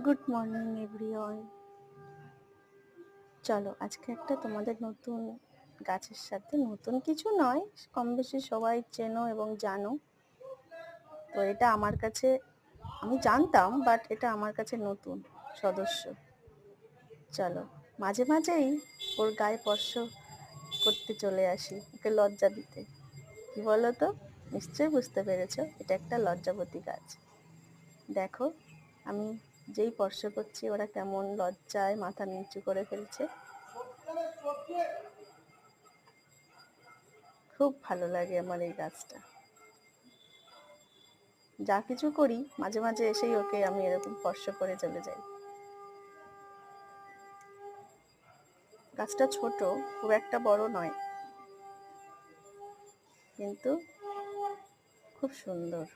Good morning everyone. চলো আজকে একটা তোমাদের নতুন গাছের সাথে, নতুন কিছু নয়, কম বেশি সবাই চেনো এবং জানো। তো এটা আমার কাছে, আমি জানতাম বাট এটা আমার কাছে নতুন সদস্য। চলো মাঝে মাঝেই ওর গায়ে স্পর্শ করতে চলে আসি, ওকে লজ্জা দিতে। কি বলো তো, নিশ্চয়ই বুঝতে পেরেছো এটা একটা লজ্জাবতী গাছ। দেখো আমি যেই স্পর্শ করছি ওরা কেমন লজ্জায় মাথা নিচু করে ফেলছে। খুব ভালো লাগে আমার এই গাছটা। যা কিছু করি মাঝে মাঝে এসেই ওকে আমি এরকম স্পর্শ করে চলে যাই। গাছটা ছোট, খুব একটা বড় নয়, কিন্তু খুব সুন্দর।